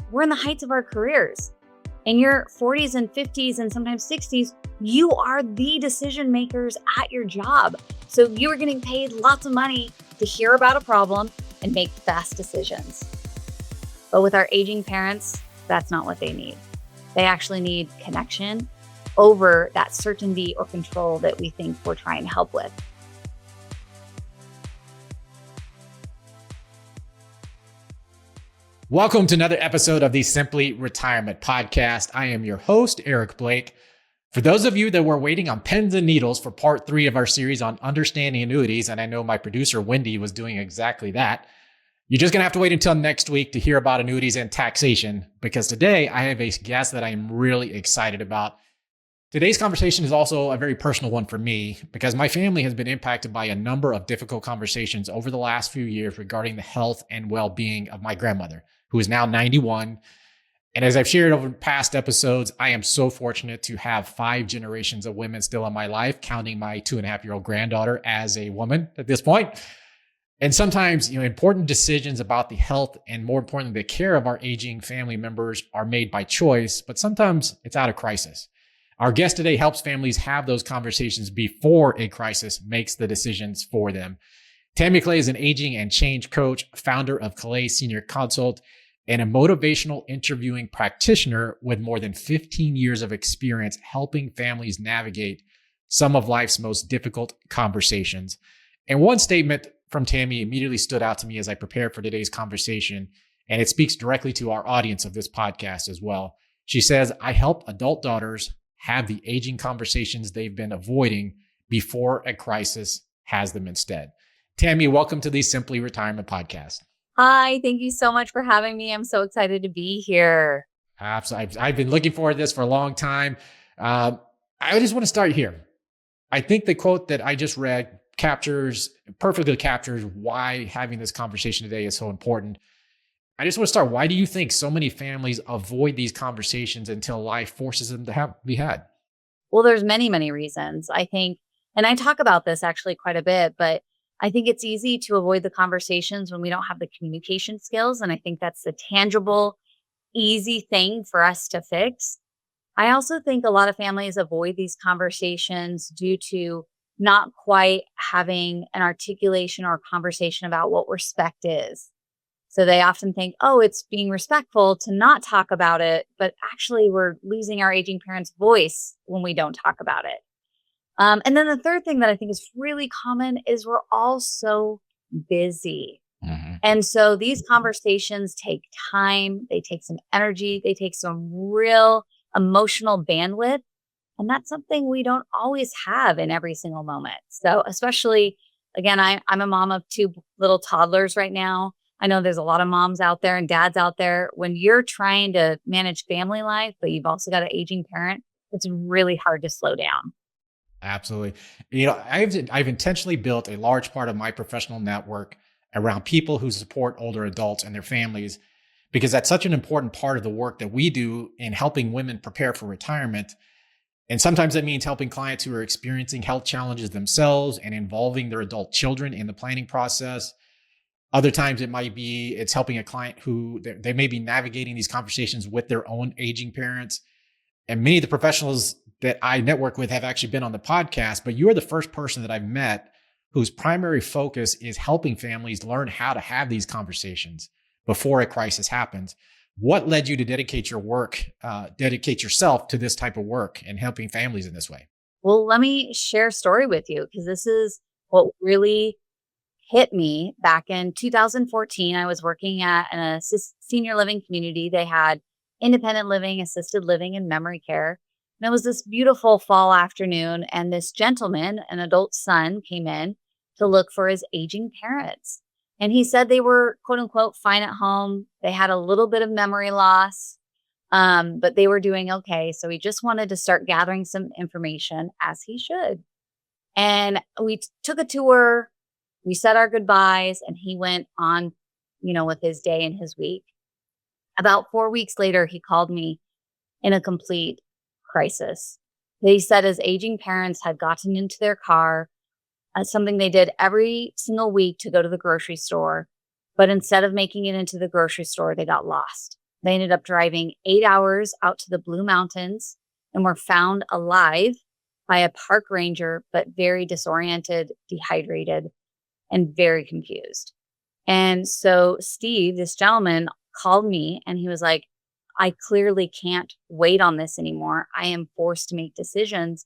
we're in the heights of our careers. In your 40s and 50s and sometimes 60s, you are the decision makers at your job. So you are getting paid lots of money to hear about a problem and make fast decisions. But with our aging parents, that's not what they need. They actually need connection over that certainty or control that we think we're trying to help with. Welcome to another episode of the Simply Retirement Podcast. I am your host, Eric Blake. For those of you that were waiting on pens and needles for part 3 of our series on understanding annuities, and I know my producer, Wendy, was doing exactly that, you're just going to have to wait until next week to hear about annuities and taxation, because today I have a guest that I am really excited about. Today's conversation is also a very personal one for me because my family has been impacted by a number of difficult conversations over the last few years regarding the health and well-being of my grandmother, who is now 91. And as I've shared over past episodes, I am so fortunate to have 5 generations of women still in my life, counting my 2.5-year-old granddaughter as a woman at this point. And sometimes, important decisions about the health and, more importantly, the care of our aging family members are made by choice, but sometimes it's out of crisis. Our guest today helps families have those conversations before a crisis makes the decisions for them. Tami Calais is an aging and change coach, founder of Calais Senior Consult, and a motivational interviewing practitioner with more than 15 years of experience helping families navigate some of life's most difficult conversations. And one statement from Tami immediately stood out to me as I prepared for today's conversation, and it speaks directly to our audience of this podcast as well. She says, "I help adult daughters have the aging conversations they've been avoiding before a crisis has them instead." Tami, welcome to the Simply Retirement Podcast. Hi, thank you so much for having me. I'm so excited to be here. Absolutely. I've been looking forward to this for a long time. I just want to start here. I think the quote that I just read perfectly captures why having this conversation today is so important. I just want to start. Why do you think so many families avoid these conversations until life forces them to be had? Well, there's many, many reasons, I think. And I talk about this actually quite a bit, but I think it's easy to avoid the conversations when we don't have the communication skills. And I think that's the tangible, easy thing for us to fix. I also think a lot of families avoid these conversations due to not quite having an articulation or conversation about what respect is. So they often think, oh, it's being respectful to not talk about it, but actually we're losing our aging parents' voice when we don't talk about it. And then the third thing that I think is really common is we're all so busy. Mm-hmm. And so these conversations take time, they take some energy, they take some real emotional bandwidth. And that's something we don't always have in every single moment. So especially, again, I'm a mom of 2 little toddlers right now. I know there's a lot of moms out there and dads out there. When you're trying to manage family life, but you've also got an aging parent, it's really hard to slow down. Absolutely. I've intentionally built a large part of my professional network around people who support older adults and their families, because that's such an important part of the work that we do in helping women prepare for retirement. And sometimes that means helping clients who are experiencing health challenges themselves and involving their adult children in the planning process. Other times it's helping a client who they may be navigating these conversations with their own aging parents. And many of the professionals that I network with have actually been on the podcast, but you're the first person that I've met whose primary focus is helping families learn how to have these conversations before a crisis happens. What led you to dedicate yourself to this type of work and helping families in this way? Well, let me share a story with you, because this is what really hit me back in 2014. I was working at a senior living community. They had independent living, assisted living, and memory care. And it was this beautiful fall afternoon, and this gentleman, an adult son, came in to look for his aging parents. And he said they were, quote unquote, fine at home. They had a little bit of memory loss, but they were doing okay. So he just wanted to start gathering some information, as he should. And we took a tour. We said our goodbyes, and he went on, with his day and his week. About 4 weeks later, he called me in a complete crisis. He said his aging parents had gotten into their car, something they did every single week, to go to the grocery store. But instead of making it into the grocery store, they got lost. They ended up driving 8 hours out to the Blue Mountains and were found alive by a park ranger, but very disoriented, dehydrated, and very confused. And so Steve, this gentleman, called me and he was like, I clearly can't wait on this anymore. I am forced to make decisions.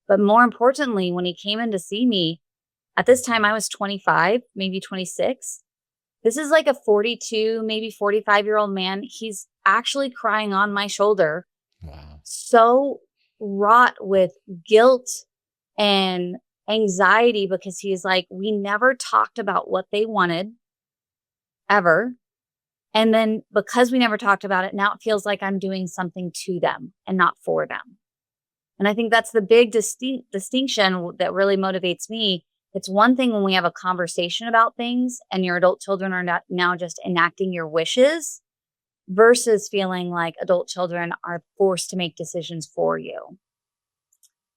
But more importantly, when he came in to see me, at this time I was 25, maybe 26. This is like a 42, maybe 45-year-old man. He's actually crying on my shoulder, Wow. so wrought with guilt and anxiety because he's like, we never talked about what they wanted ever. And then because we never talked about it, now it feels like I'm doing something to them and not for them. And I think that's the big distinction that really motivates me. It's one thing when we have a conversation about things and your adult children are not now just enacting your wishes versus feeling like adult children are forced to make decisions for you.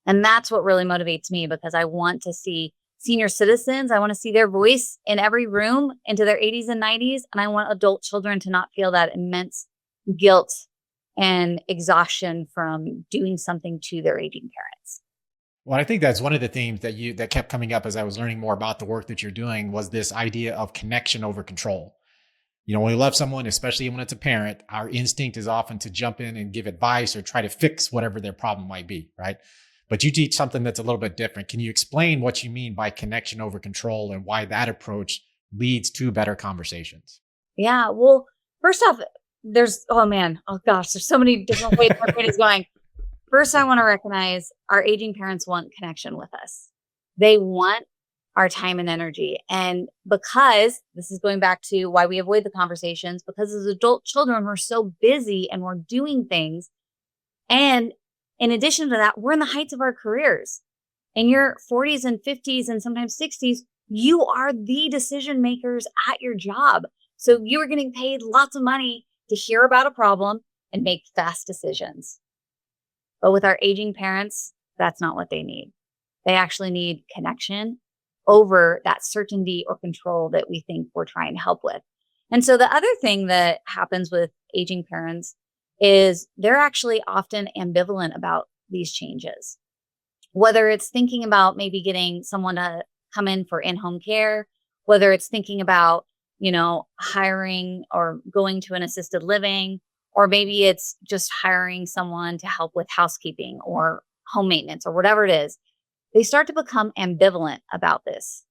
And that's what really motivates me because I want to see senior citizens. I want to see their voice in every room into their 80s and 90s. And I want adult children to not feel that immense guilt and exhaustion from doing something to their aging parents. Well, I think that's one of the themes that kept coming up as I was learning more about the work that you're doing was this idea of connection over control. You know, when we love someone, especially when it's a parent, our instinct is often to jump in and give advice or try to fix whatever their problem might be, right? But you teach something that's a little bit different. Can you explain what you mean by connection over control and why that approach leads to better conversations? Yeah. Well, first off, there's so many different ways my brain is going. First, I want to recognize our aging parents want connection with us. They want our time and energy. And because this is going back to why we avoid the conversations, because as adult children, we're so busy and we're doing things. And in addition to that, we're in the heights of our careers. In your 40s and 50s and sometimes 60s, you are the decision makers at your job. So you are getting paid lots of money to hear about a problem and make fast decisions. But with our aging parents, that's not what they need. They actually need connection over that certainty or control that we think we're trying to help with. And so the other thing that happens with aging parents is they're actually often ambivalent about these changes. Whether it's thinking about maybe getting someone to come in for in-home care, whether it's thinking about, hiring or going to an assisted living, or maybe it's just hiring someone to help with housekeeping or home maintenance or whatever it is, they start to become ambivalent about this.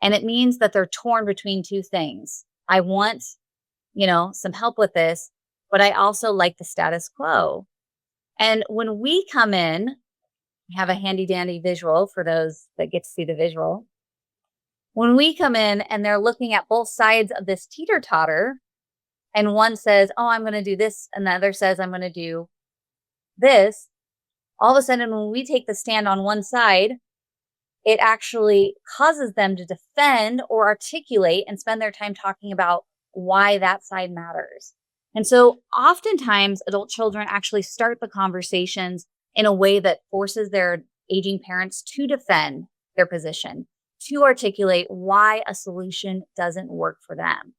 And it means that they're torn between two things. I want, some help with this, but I also like the status quo. And when we come in, we have a handy dandy visual for those that get to see the visual. When we come in and they're looking at both sides of this teeter-totter, and one says, oh, I'm going to do this, and the other says, I'm going to do this, all of a sudden, when we take the stand on one side, it actually causes them to defend or articulate and spend their time talking about why that side matters. And so oftentimes, adult children actually start the conversations in a way that forces their aging parents to defend their position, to articulate why a solution doesn't work for them.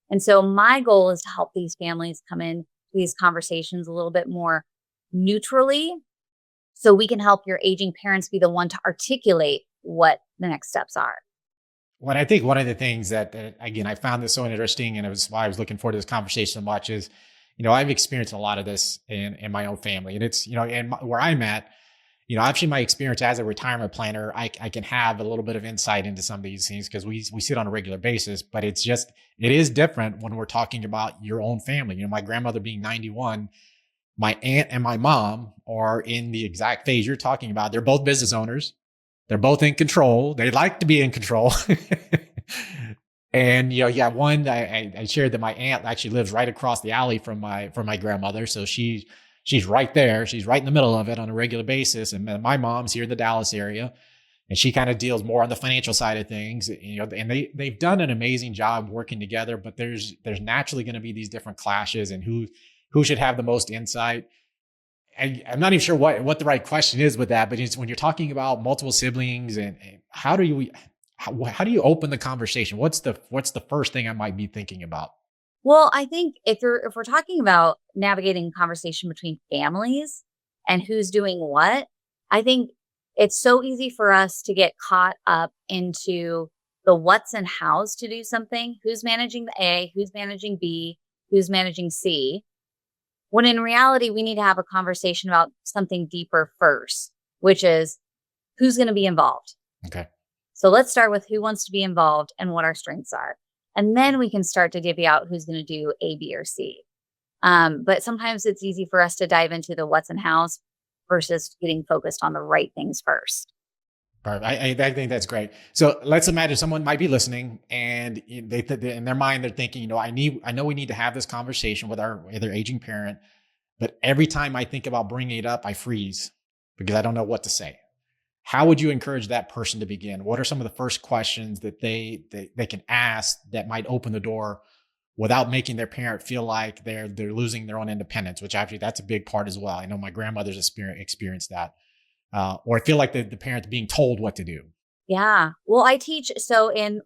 And so my goal is to help these families come in to these conversations a little bit more neutrally so we can help your aging parents be the one to articulate what the next steps are. Well, I think one of the things that again, I found this so interesting and it was why I was looking forward to this conversation so much is, I've experienced a lot of this in my own family and it's, where I'm at, actually my experience as a retirement planner, I can have a little bit of insight into some of these things because we sit on a regular basis, but it is different when we're talking about your own family. My grandmother being 91, my aunt and my mom are in the exact phase you're talking about. They're both business owners. They're both in control. They like to be in control. And, one, I shared that my aunt actually lives right across the alley from my grandmother. So she's right there. She's right in the middle of it on a regular basis. And my mom's here in the Dallas area and she kind of deals more on the financial side of things, and they've done an amazing job working together, but there's naturally going to be these different clashes and who should have the most insight. I'm not even sure what the right question is with that, but it's when you're talking about multiple siblings and how do you open the conversation? What's the first thing I might be thinking about? Well, I think if we're talking about navigating conversation between families and who's doing what, I think it's so easy for us to get caught up into the what's and hows to do something. Who's managing the A, who's managing B, who's managing C. When in reality, we need to have a conversation about something deeper first, which is who's going to be involved. Okay. So let's start with who wants to be involved and what our strengths are. And then we can start to divvy out who's going to do A, B, or C. But sometimes it's easy for us to dive into the what's and hows versus getting focused on the right things first. Perfect. I think that's great. So let's imagine someone might be listening and in their mind, they're thinking, I know we need to have this conversation with their aging parent, but every time I think about bringing it up, I freeze because I don't know what to say. How would you encourage that person to begin? What are some of the first questions that they can ask that might open the door without making their parent feel like they're losing their own independence, which actually that's a big part as well. I know my grandmother's experienced that. Or I feel like the parent's being told what to do. Yeah. Well, I teach. So I'm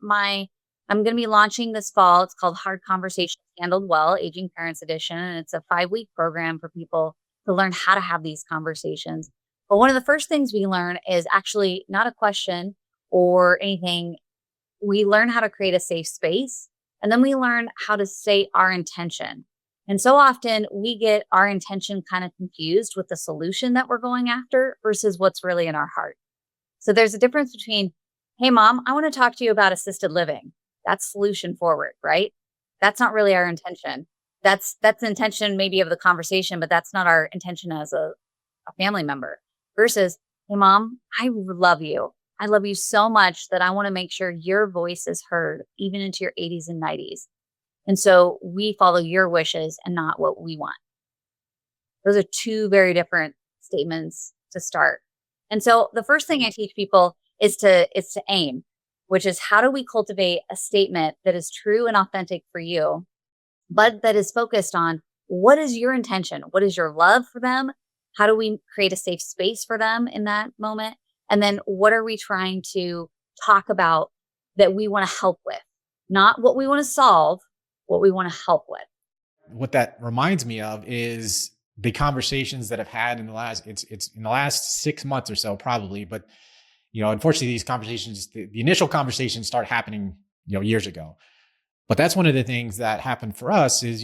going to be launching this fall. It's called Hard Conversations Handled Well, Aging Parents Edition. And it's a 5-week program for people to learn how to have these conversations. But one of the first things we learn is actually not a question or anything. We learn how to create a safe space, and then we learn how to say our intention. And so often we get our intention kind of confused with the solution that we're going after versus what's really in our heart. So there's a difference between, hey, mom, I want to talk to you about assisted living. That's solution forward, right? That's not really our intention. That's the intention maybe of the conversation, but that's not our intention as a family member. Versus, hey, mom, I love you. I love you so much that I want to make sure your voice is heard even into your 80s and 90s. And so we follow your wishes and not what we want. Those are two very different statements to start. And so the first thing I teach people is to aim, which is how do we cultivate a statement that is true and authentic for you, but that is focused on what is your intention? What is your love for them? How do we create a safe space for them in that moment? And then what are we trying to talk about that we want to help with? Not what we want to solve, what we want to help with. What that reminds me of is the conversations that I've had in the last, it's in the last 6 months or so, probably. But, unfortunately, these conversations, the initial conversations start happening, years ago. But that's one of the things that happened for us is,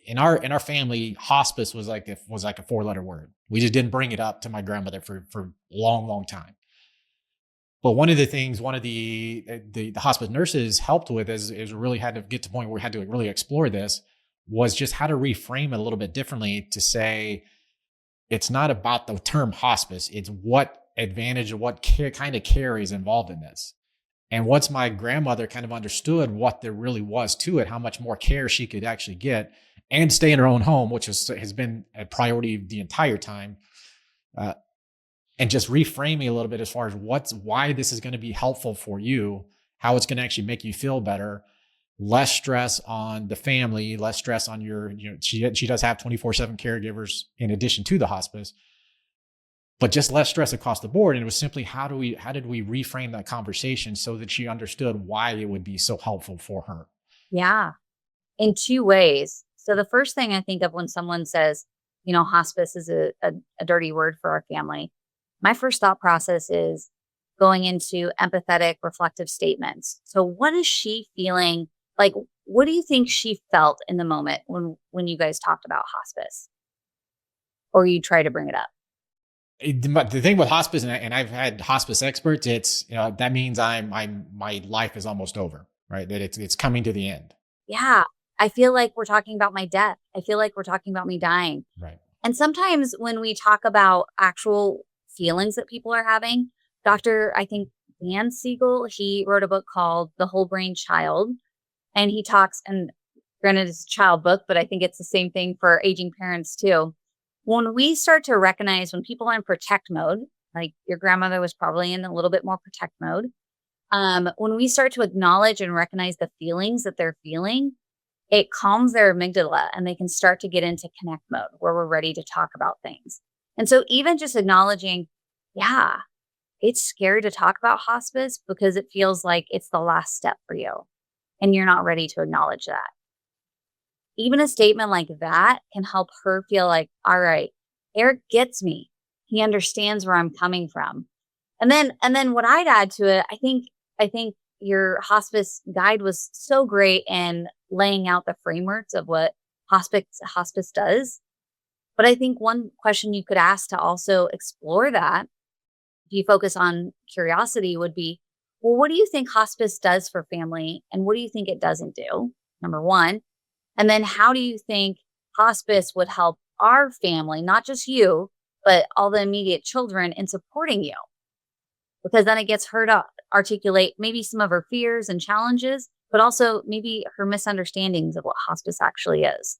in our family, hospice was like a 4-letter word. We just didn't bring it up to my grandmother for a long, long time. But one of the things, one of the hospice nurses helped with is really had to get to the point where we had to really explore this, was just how to reframe it a little bit differently to say, it's not about the term hospice. It's what advantage or what kind of care is involved in this. And once my grandmother kind of understood what there really was to it, how much more care she could actually get and stay in her own home, which has been a priority the entire time, and just reframing a little bit as far as why this is going to be helpful for you, how it's going to actually make you feel better, less stress on the family, less stress on she does have 24/7 caregivers in addition to the hospice, but just less stress across the board. And it was simply, how did we reframe that conversation so that she understood why it would be so helpful for her? Yeah, in two ways. So the first thing I think of when someone says, hospice is a dirty word for our family, my first thought process is going into empathetic, reflective statements. So what is she feeling? Like, what do you think she felt in the moment when you guys talked about hospice or you try to bring it up? But the thing with hospice, and I've had hospice experts, it's, that means my life is almost over, right? That it's coming to the end. Yeah. I feel like we're talking about my death. I feel like we're talking about me dying. Right. And sometimes when we talk about actual feelings that people are having, I think Dan Siegel, he wrote a book called The Whole Brain Child. And he talks, and granted it's a child book, but I think it's the same thing for aging parents too. When we start to recognize when people are in protect mode, like your grandmother was probably in a little bit more protect mode. When we start to acknowledge and recognize the feelings that they're feeling, it calms their amygdala and they can start to get into connect mode where we're ready to talk about things. And so even just acknowledging, yeah, it's scary to talk about hospice because it feels like it's the last step for you and you're not ready to acknowledge that. Even a statement like that can help her feel like, all right, Eric gets me. He understands where I'm coming from. And then what I'd add to it, I think your hospice guide was so great in laying out the frameworks of what hospice does. But I think one question you could ask to also explore that, if you focus on curiosity, would be, well, what do you think hospice does for family? And what do you think it doesn't do? Number one. And then how do you think hospice would help our family, not just you, but all the immediate children in supporting you? Because then it gets her to articulate maybe some of her fears and challenges, but also maybe her misunderstandings of what hospice actually is.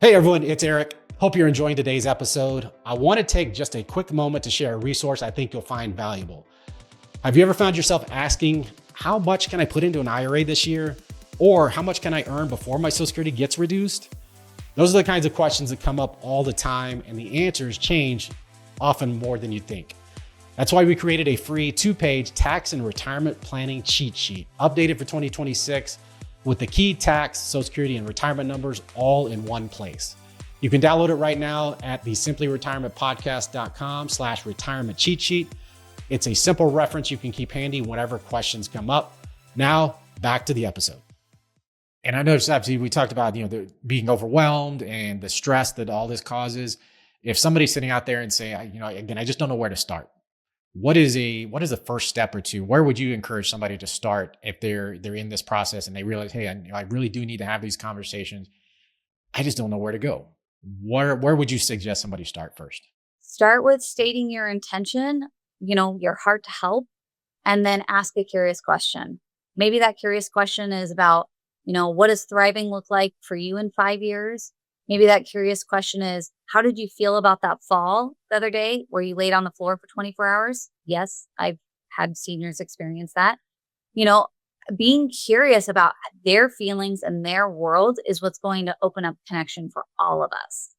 Hey everyone, it's Eric. Hope you're enjoying today's episode. I want to take just a quick moment to share a resource I think you'll find valuable. Have you ever found yourself asking, how much can I put into an IRA this year? Or how much can I earn before my Social Security gets reduced? Those are the kinds of questions that come up all the time, and the answers change often more than you think. That's why we created a free 2-page tax and retirement planning cheat sheet, updated for 2026, with the key tax, Social Security, and retirement numbers all in one place. You can download it right now at the simplyretirementpodcast.com/retirement cheat sheet. It's a simple reference you can keep handy whenever questions come up. Now, back to the episode. And I noticed, obviously, we talked about, the being overwhelmed and the stress that all this causes. If somebody's sitting out there and say, again, I just don't know where to start. What is the first step or two? Where would you encourage somebody to start if they're in this process and they realize, hey, I really do need to have these conversations. I just don't know where to go. Where would you suggest somebody start first? Start with stating your intention, your heart to help, and then ask a curious question. Maybe that curious question is about, what does thriving look like for you in 5 years? Maybe that curious question is, how did you feel about that fall the other day where you laid on the floor for 24 hours? Yes, I've had seniors experience that. Being curious about their feelings and their world is what's going to open up connection for all of us.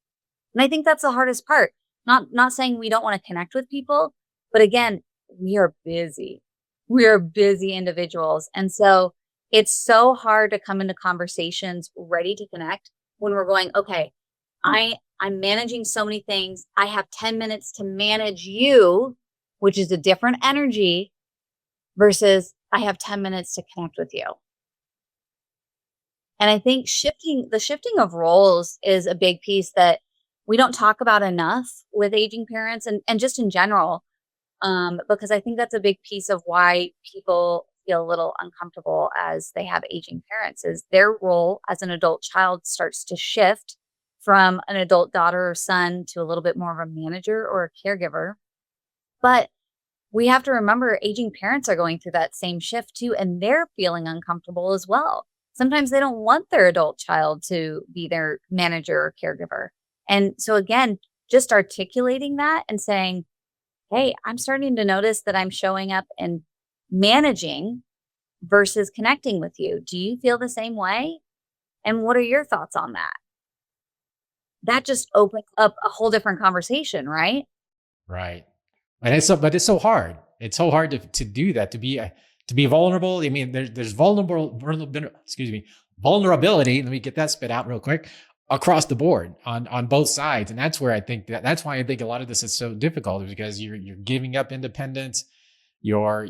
And I think that's the hardest part. Not saying we don't want to connect with people, but again, we are busy. We are busy individuals. And so it's so hard to come into conversations ready to connect when we're going, okay, I'm managing so many things. I have 10 minutes to manage you, which is a different energy, versus I have 10 minutes to connect with you. And I think the shifting of roles is a big piece that we don't talk about enough with aging parents and just in general, because I think that's a big piece of why people feel a little uncomfortable as they have aging parents, is their role as an adult child starts to shift from an adult daughter or son to a little bit more of a manager or a caregiver. But we have to remember aging parents are going through that same shift too, and they're feeling uncomfortable as well. Sometimes they don't want their adult child to be their manager or caregiver. And so again, just articulating that and saying, hey, I'm starting to notice that I'm showing up and managing versus connecting with you. Do you feel the same way? And what are your thoughts on that? That just opens up a whole different conversation, right? Right. And but it's so hard. It's so hard to do that, to be vulnerable. I mean, there's vulnerability. Let me get that spit out real quick, across the board on both sides. And that's where I think that's why I think a lot of this is so difficult, is because you're giving up independence. You're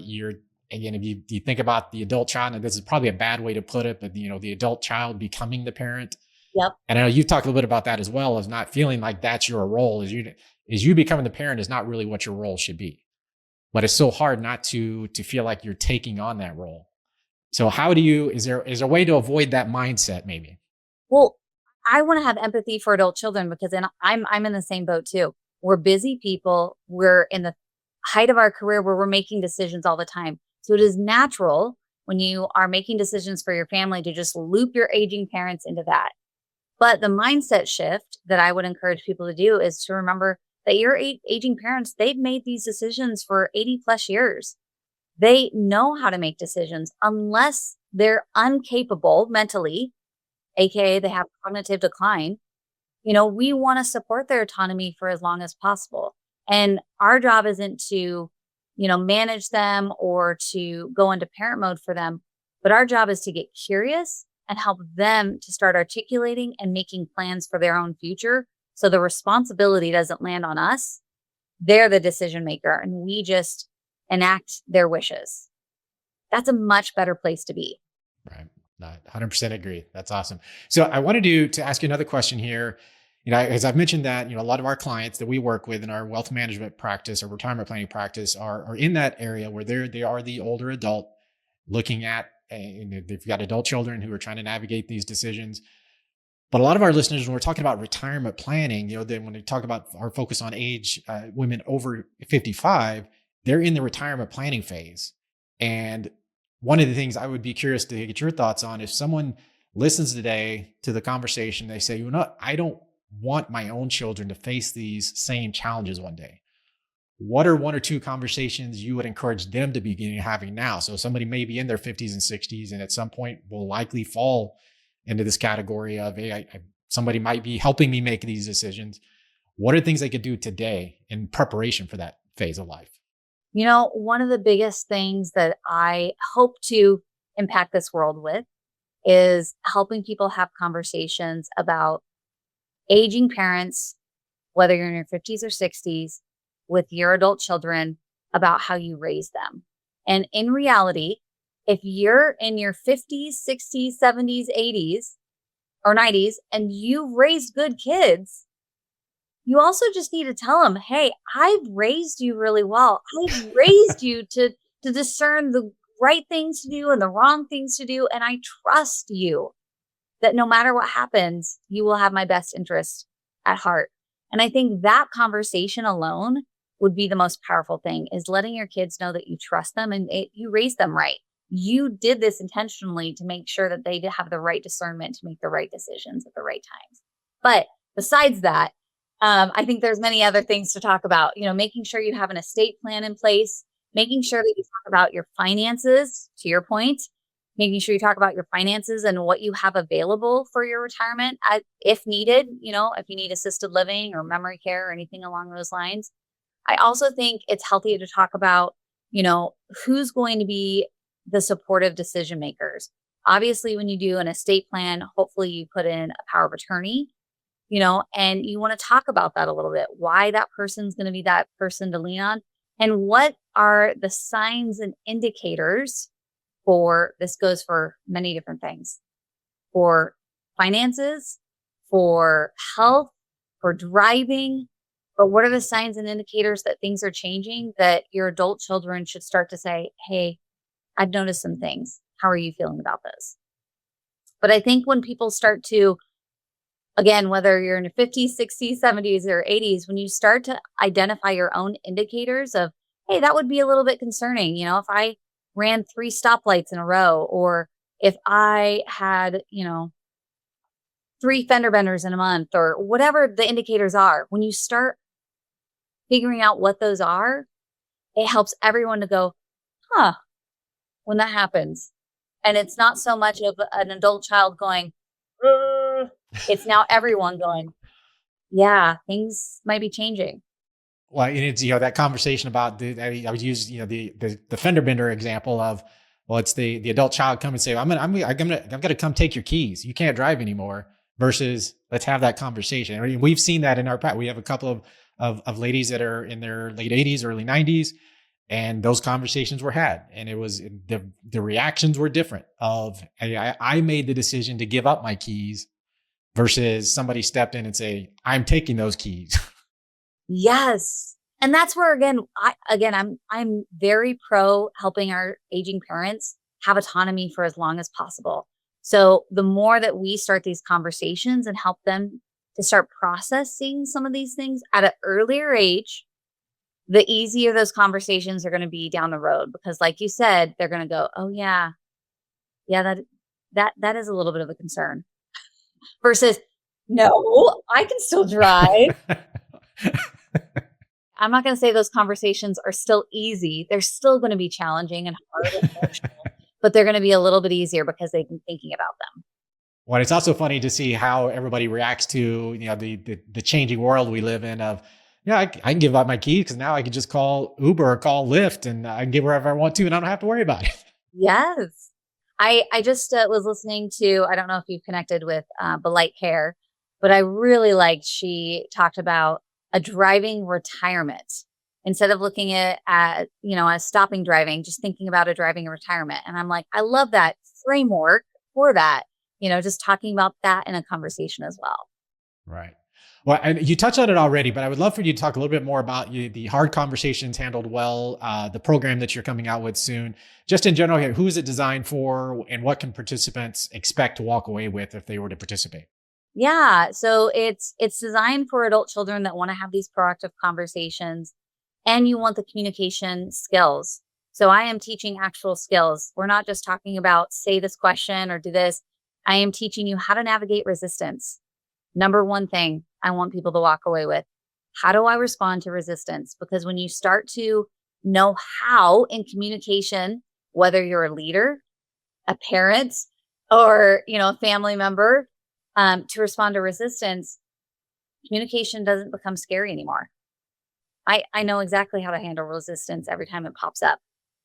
again, if you think about the adult child, and this is probably a bad way to put it, but the adult child becoming the parent. Yep. And I know you've talked a little bit about that as well, as not feeling like that's your role, is you becoming the parent is not really what your role should be. But it's so hard not to feel like you're taking on that role. So is there a way to avoid that mindset maybe? Well, I want to have empathy for adult children because I'm in the same boat too. We're busy people. We're in the height of our career where we're making decisions all the time. So it is natural when you are making decisions for your family to just loop your aging parents into that. But the mindset shift that I would encourage people to do is to remember that your aging parents, they've made these decisions for 80 plus years. They know how to make decisions unless they're incapable mentally, AKA they have cognitive decline. We want to support their autonomy for as long as possible. And our job isn't to, manage them or to go into parent mode for them. But our job is to get curious and help them to start articulating and making plans for their own future. So the responsibility doesn't land on us. They're the decision maker and we just enact their wishes. That's a much better place to be. Right. Not 100% agree. That's awesome. So I wanted to ask you another question here. As I've mentioned that, a lot of our clients that we work with in our wealth management practice or retirement planning practice are in that area where they are the older adult looking at, they've got adult children who are trying to navigate these decisions. But a lot of our listeners, when we're talking about retirement planning, then when they talk about our focus on age, women over 55, they're in the retirement planning phase. And one of the things I would be curious to get your thoughts on, if someone listens today to the conversation, they say, I don't want my own children to face these same challenges one day. What are one or two conversations you would encourage them to begin having now? So somebody may be in their 50s and 60s and at some point will likely fall into this category of, hey, somebody might be helping me make these decisions. What are things they could do today in preparation for that phase of life? One of the biggest things that I hope to impact this world with is helping people have conversations about aging parents, whether you're in your 50s or 60s, with your adult children, about how you raise them. And in reality, if you're in your 50s, 60s, 70s, 80s, or 90s, and you've raised good kids, you also just need to tell them, hey, I've raised you really well. I've raised you to discern the right things to do and the wrong things to do. And I trust you that no matter what happens, you will have my best interest at heart. And I think that conversation alone would be the most powerful thing, is letting your kids know that you trust them and you raised them right. You did this intentionally to make sure that they have the right discernment to make the right decisions at the right times. But besides that, I think there's many other things to talk about, making sure you have an estate plan in place, making sure that you talk about your finances, to your point, making sure you talk about your finances and what you have available for your retirement if needed, if you need assisted living or memory care or anything along those lines. I also think it's healthy to talk about, who's going to be the supportive decision makers. Obviously, when you do an estate plan, hopefully you put in a power of attorney, and you want to talk about that a little bit, why that person's going to be that person to lean on, and what are the signs and indicators for, this goes for many different things, for finances, for health, for driving, but what are the signs and indicators that things are changing that your adult children should start to say, hey, I've noticed some things. How are you feeling about this? But I think when people start to, again, whether you're in your 50s, 60s, 70s, or 80s, when you start to identify your own indicators of, hey, that would be a little bit concerning. If I ran 3 stoplights in a row, or if I had, 3 fender benders in a month, or whatever the indicators are, when you start figuring out what those are, it helps everyone to go, when that happens. And it's not so much of an adult child going, it's now everyone going, yeah, things might be changing. Well, and it's, that conversation about I would use, the fender bender example of, well, it's the adult child come and say, I'm gonna come take your keys. You can't drive anymore, versus let's have that conversation. I mean, we've seen that in our practice. We have a couple of ladies that are in their late 80s, early 90s. And those conversations were had, and it was the reactions were different. Of I made the decision to give up my keys, versus somebody stepped in and say, I'm taking those keys. Yes, and that's where I'm very pro helping our aging parents have autonomy for as long as possible. So the more that we start these conversations and help them to start processing some of these things at an earlier age, the easier those conversations are going to be down the road. Because like you said, they're going to go, oh yeah, that is a little bit of a concern, versus, no, I can still drive. I'm not going to say those conversations are still easy. They're still going to be challenging and hard and emotional, but they're going to be a little bit easier because they've been thinking about them. Well, it's also funny to see how everybody reacts to, the changing world we live in of, I can give up my keys because now I can just call Uber or call Lyft and I can get wherever I want to and I don't have to worry about it. Yes. I just was listening to, I don't know if you've connected with Belite Care, but I really liked, she talked about a driving retirement. Instead of looking at, as stopping driving, just thinking about a driving retirement. And I'm like, I love that framework for that, just talking about that in a conversation as well. Right. Well, and you touched on it already, but I would love for you to talk a little bit more about the hard conversations handled well, the program that you're coming out with soon. Just in general, who is it designed for, and what can participants expect to walk away with if they were to participate? Yeah. So it's designed for adult children that want to have these proactive conversations, and you want the communication skills. So I am teaching actual skills. We're not just talking about say this question or do this. I am teaching you how to navigate resistance. Number one thing I want people to walk away with: how do I respond to resistance? Because when you start to know how in communication, whether you're a leader, a parent, or a family member, to respond to resistance, communication doesn't become scary anymore. I know exactly how to handle resistance every time it pops up.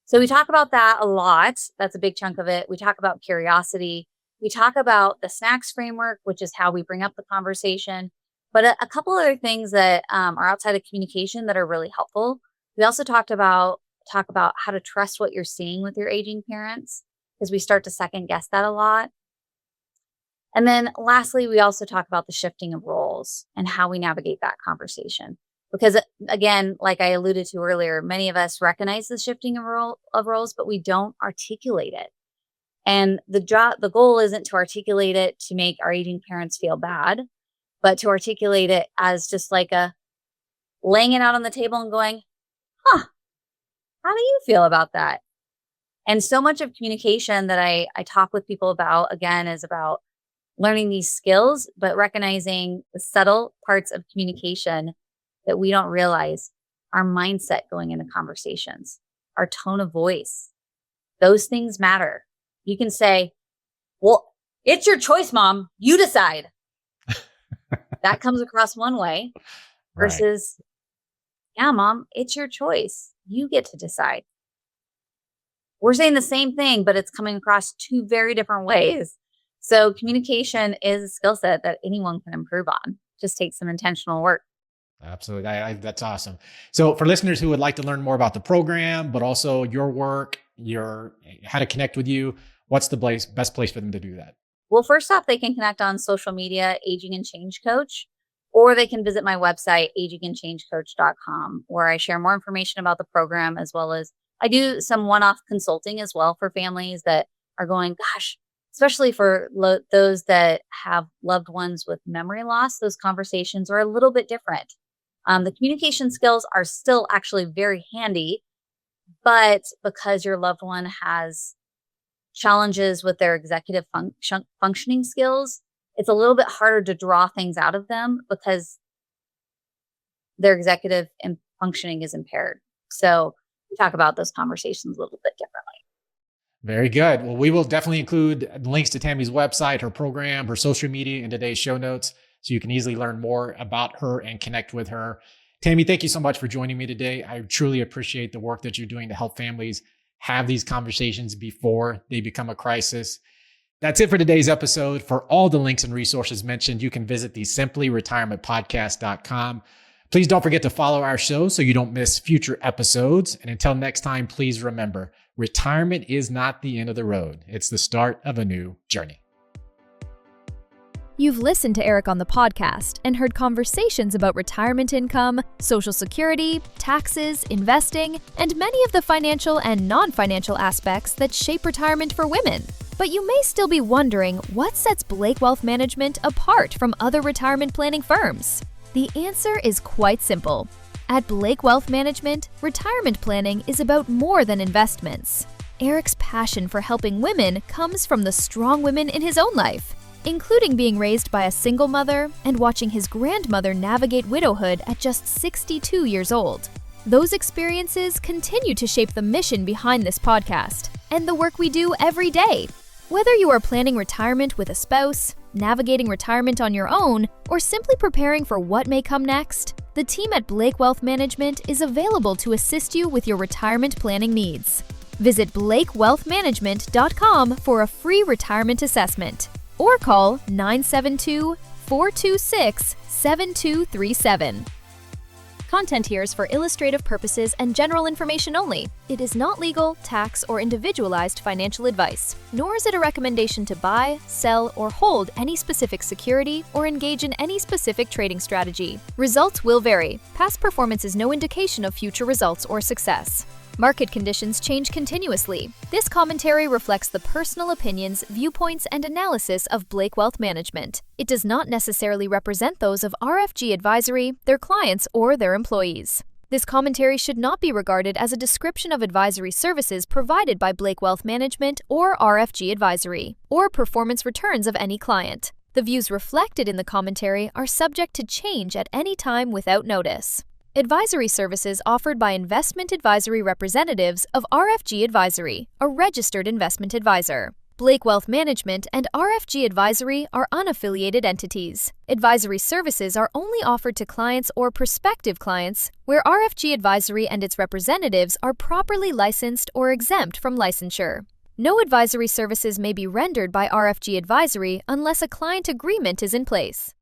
So we talk about that a lot. That's a big chunk of it. We talk about curiosity. We talk about the snacks framework, which is how we bring up the conversation. But a couple other things that are outside of communication that are really helpful. We also talk about how to trust what you're seeing with your aging parents, because we start to second guess that a lot. And then lastly, we also talk about the shifting of roles and how we navigate that conversation. Because again, like I alluded to earlier, many of us recognize the shifting of roles, but we don't articulate it. And the goal isn't to articulate it to make our aging parents feel bad, but to articulate it as just like a laying it out on the table and going, how do you feel about that? And so much of communication that I talk with people about, again, is about learning these skills, but recognizing the subtle parts of communication that we don't realize: our mindset going into conversations, our tone of voice. Those things matter. You can say, well, it's your choice, mom. You decide. That comes across one way versus, right, yeah, mom, it's your choice. You get to decide. We're saying the same thing, but it's coming across two very different ways. So communication is a skill set that anyone can improve on. Just takes some intentional work. Absolutely. That's awesome. So for listeners who would like to learn more about the program, but also your work, how to connect with you, what's the best place for them to do that? Well, first off, they can connect on social media, Aging and Change Coach, or they can visit my website, agingandchangecoach.com, where I share more information about the program, as well as I do some one-off consulting as well for families that are going, gosh, especially for those that have loved ones with memory loss. Those conversations are a little bit different. The communication skills are still actually very handy, but because your loved one has challenges with their executive functioning skills, it's a little bit harder to draw things out of them because their executive functioning is impaired. So we talk about those conversations a little bit differently. Very good. Well, we will definitely include links to Tami's website, her program, her social media in today's show notes, so you can easily learn more about her and connect with her. Tami, thank you so much for joining me today. I truly appreciate the work that you're doing to help families have these conversations before they become a crisis. That's it for today's episode. For all the links and resources mentioned, you can visit the simplyretirementpodcast.com. Please don't forget to follow our show so you don't miss future episodes. And until next time, please remember, retirement is not the end of the road. It's the start of a new journey. You've listened to Eric on the podcast and heard conversations about retirement income, Social Security, taxes, investing, and many of the financial and non-financial aspects that shape retirement for women. But you may still be wondering, what sets Blake Wealth Management apart from other retirement planning firms? The answer is quite simple. At Blake Wealth Management, retirement planning is about more than investments. Eric's passion for helping women comes from the strong women in his own life, including being raised by a single mother and watching his grandmother navigate widowhood at just 62 years old. Those experiences continue to shape the mission behind this podcast and the work we do every day. Whether you are planning retirement with a spouse, navigating retirement on your own, or simply preparing for what may come next, the team at Blake Wealth Management is available to assist you with your retirement planning needs. Visit blakewealthmanagement.com for a free retirement assessment or call 972-426-7237. Content here is for illustrative purposes and general information only. It is not legal, tax, or individualized financial advice, nor is it a recommendation to buy, sell, or hold any specific security or engage in any specific trading strategy. Results will vary. Past performance is no indication of future results or success. Market conditions change continuously. This commentary reflects the personal opinions, viewpoints, and analysis of Blake Wealth Management. It does not necessarily represent those of RFG Advisory, their clients, or their employees. This commentary should not be regarded as a description of advisory services provided by Blake Wealth Management or RFG Advisory, or performance returns of any client. The views reflected in the commentary are subject to change at any time without notice. Advisory services offered by investment advisory representatives of RFG Advisory, a registered investment advisor. Blake Wealth Management and RFG Advisory are unaffiliated entities. Advisory services are only offered to clients or prospective clients where RFG Advisory and its representatives are properly licensed or exempt from licensure. No advisory services may be rendered by RFG Advisory unless a client agreement is in place.